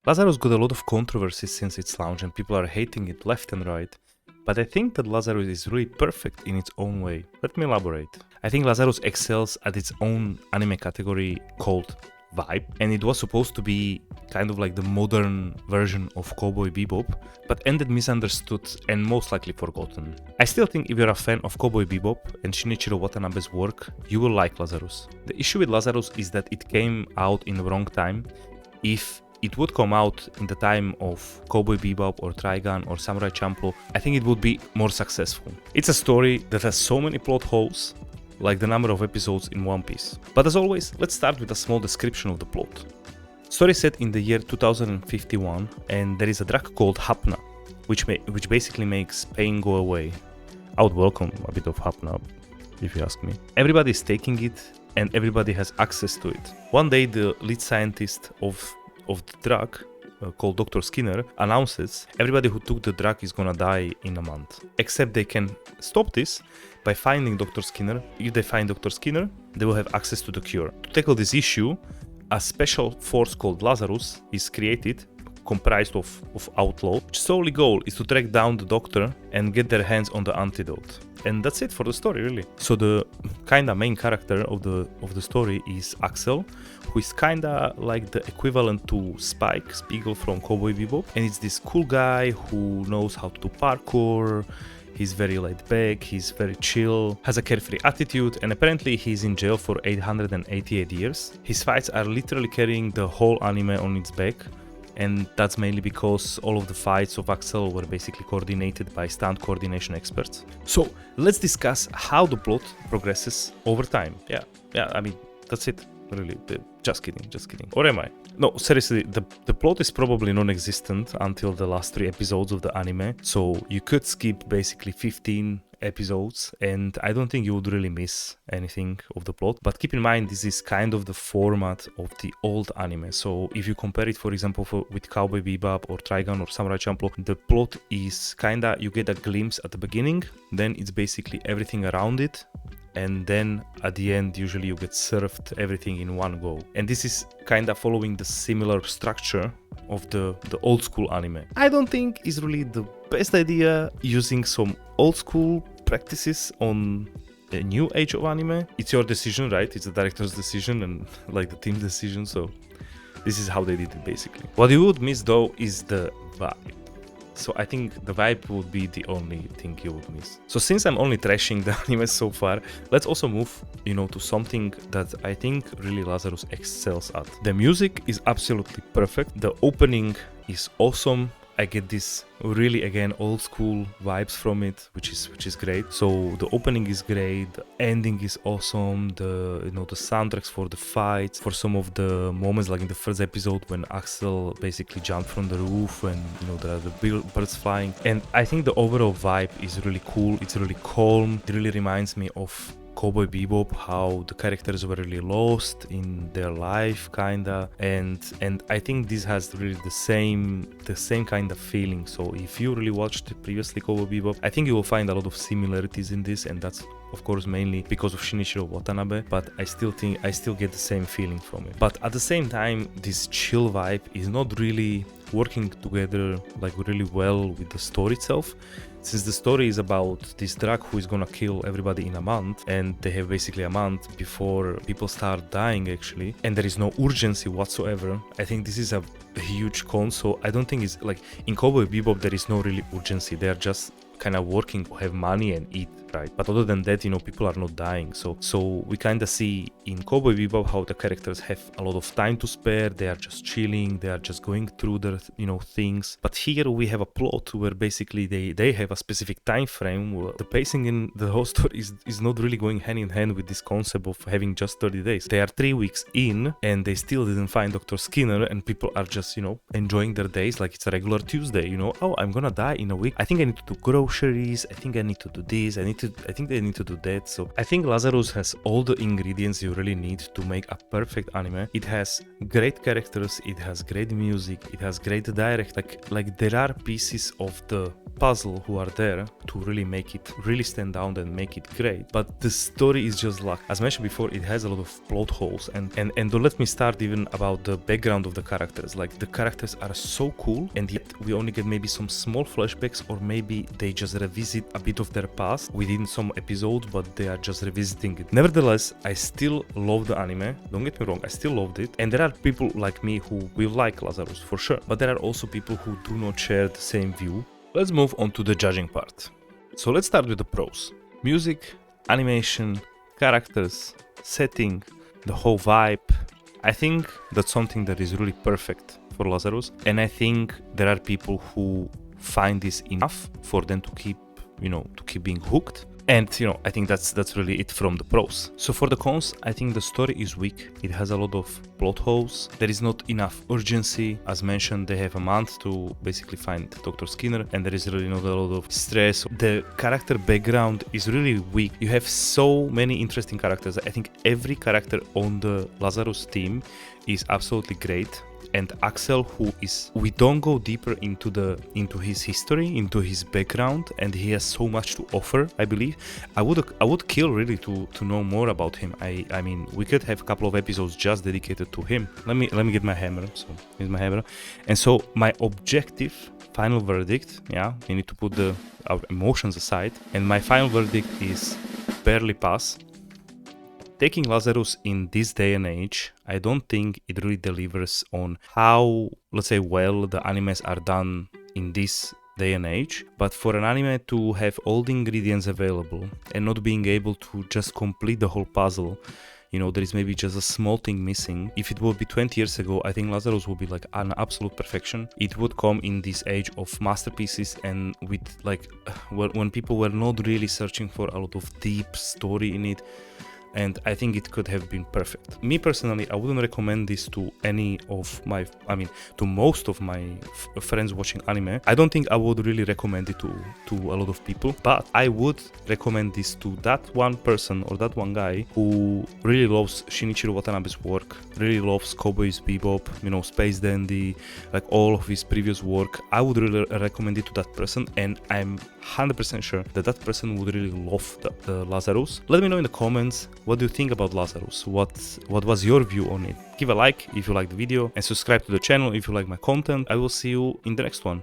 Lazarus got a lot of controversy since its launch and people are hating it left and right. But I think that Lazarus is really perfect in its own way. Let me elaborate. I think Lazarus excels at its own anime category called vibe, and it was supposed to be kind of like the modern version of Cowboy Bebop, but ended misunderstood and most likely forgotten. I still think if you're a fan of Cowboy Bebop and Shinichiro Watanabe's work, you will like Lazarus. The issue with Lazarus is that it came out in the wrong time. If it would come out in the time of Cowboy Bebop or Trigun or Samurai Champloo, I think it would be more successful. It's a story that has so many plot holes, like the number of episodes in One Piece. But as always, let's start with a small description of the plot. Story set in the year 2051, and there is a drug called Hapna, which basically makes pain go away. I would welcome a bit of Hapna, if you ask me. Everybody is taking it, and everybody has access to it. One day, the lead scientist of the drug, called Dr. Skinner, announces everybody who took the drug is gonna die in a month. Except they can stop this by finding Dr. Skinner. If they find Dr. Skinner, they will have access to the cure. To tackle this issue, a special force called Lazarus is created, comprised of outlaws, which solely goal is to track down the doctor and get their hands on the antidote. And that's it for the story, really. So the kinda main character of the story is Axel, who is kinda like the equivalent to Spike Spiegel from Cowboy Bebop. And it's this cool guy who knows how to do parkour. He's very laid back, he's very chill, has a carefree attitude, and apparently he's in jail for 888 years. His fights are literally carrying the whole anime on its back. And that's mainly because all of the fights of Axel were basically coordinated by stunt coordination experts. So let's discuss how the plot progresses over time. Yeah, I mean, that's it, really. Just kidding. Or am I? No, seriously, the plot is probably non-existent until the last 3 episodes of the anime. So you could skip basically 15 episodes and I don't think you would really miss anything of the plot. But keep in mind, this is kind of the format of the old anime. So if you compare it, for example, with Cowboy Bebop or Trigun or Samurai Champloo, the plot is kinda, you get a glimpse at the beginning, then it's basically everything around it, and then at the end usually you get served everything in one go. And this is kinda following the similar structure of the old school anime. I don't think it's really the best idea using some old school practices on a new age of anime. It's your decision, right? It's the director's decision and like the team's decision, so this is how they did it basically. What you would miss though is the vibe. So I think the vibe would be the only thing you would miss. So since I'm only trashing the anime so far, let's also move, to something that I think really Lazarus excels at. The music is absolutely perfect. The opening is awesome. I get this really, again, old school vibes from it, which is great. So the opening is great, the ending is awesome, the soundtracks for the fights, for some of the moments like in the first episode when Axel basically jumped from the roof and there are the birds flying. And I think the overall vibe is really cool, it's really calm, it really reminds me of Cowboy Bebop, how the characters were really lost in their life, kinda, and I think this has really the same kind of feeling. So if you really watched previously Cowboy Bebop, I think you will find a lot of similarities in this, and that's of course mainly because of Shinichiro Watanabe, but I still get the same feeling from it. But at the same time, this chill vibe is not really working together like really well with the story itself. Since the story is about this drug who is gonna kill everybody in a month, and they have basically a month before people start dying actually, and there is no urgency whatsoever, I think this is a huge con. So I don't think it's like in Cowboy Bebop there is no really urgency, they are just kind of working to have money and eat, right? But other than that, people are not dying. So we kind of see in Cowboy Bebop how the characters have a lot of time to spare, they are just chilling, they are just going through their things. But here we have a plot where basically they have a specific time frame where the pacing in the whole story is not really going hand in hand with this concept of having just 30 days. They are 3 weeks in and they still didn't find Dr. Skinner, and people are just enjoying their days like it's a regular Tuesday. Oh, I'm gonna die in a week, I think I need to grow groceries, I think I need to do this, I think they need to do that. So I think Lazarus has all the ingredients you really need to make a perfect anime. It has great characters, it has great music, it has great direct, like there are pieces of the puzzle who are there to really make it really stand out and make it great, but the story is just luck. As mentioned before, it has a lot of plot holes, and don't let me start even about the background of the characters. Like the characters are so cool, and yet we only get maybe some small flashbacks, or maybe they just revisit a bit of their past within some episode, but they are just revisiting it. Nevertheless, I still love the anime, don't get me wrong, I still loved it, and there are people like me who will like Lazarus for sure, but there are also people who do not share the same view. Let's move on to the judging part. So let's start with the pros. Music, animation, characters, setting, the whole vibe. I think that's something that is really perfect for Lazarus, and I think there are people who find this enough for them to keep being hooked. And I think that's really it from the pros. So for the cons, I think the story is weak. It has a lot of plot holes. There is not enough urgency. As mentioned, they have a month to basically find Dr. Skinner, and there is really not a lot of stress. The character background is really weak. You have so many interesting characters. I think every character on the Lazarus team is absolutely great. And Axel, we don't go deeper into his history, into his background, and he has so much to offer. I believe I would kill really to know more about him. I mean, we could have a couple of episodes just dedicated to him. Let me get my hammer. So here's my hammer. And so my objective, final verdict. Yeah, we need to put our emotions aside. And my final verdict is barely pass. Taking Lazarus in this day and age, I don't think it really delivers on how, let's say, well the animes are done in this day and age. But for an anime to have all the ingredients available and not being able to just complete the whole puzzle, there is maybe just a small thing missing. If it would be 20 years ago, I think Lazarus would be like an absolute perfection. It would come in this age of masterpieces, and with when people were not really searching for a lot of deep story in it. And I think it could have been perfect. Me personally, I wouldn't recommend this to most of my friends watching anime. I don't think I would really recommend it to a lot of people, but I would recommend this to that one person or that one guy who really loves Shinichiro Watanabe's work, really loves Cowboy Bebop, Space Dandy, like all of his previous work. I would really recommend it to that person, and I'm 100% sure that person would really love the Lazarus. Let me know in the comments, what do you think about Lazarus? What was your view on it? Give a like if you like the video, and subscribe to the channel if you like my content. I will see you in the next one.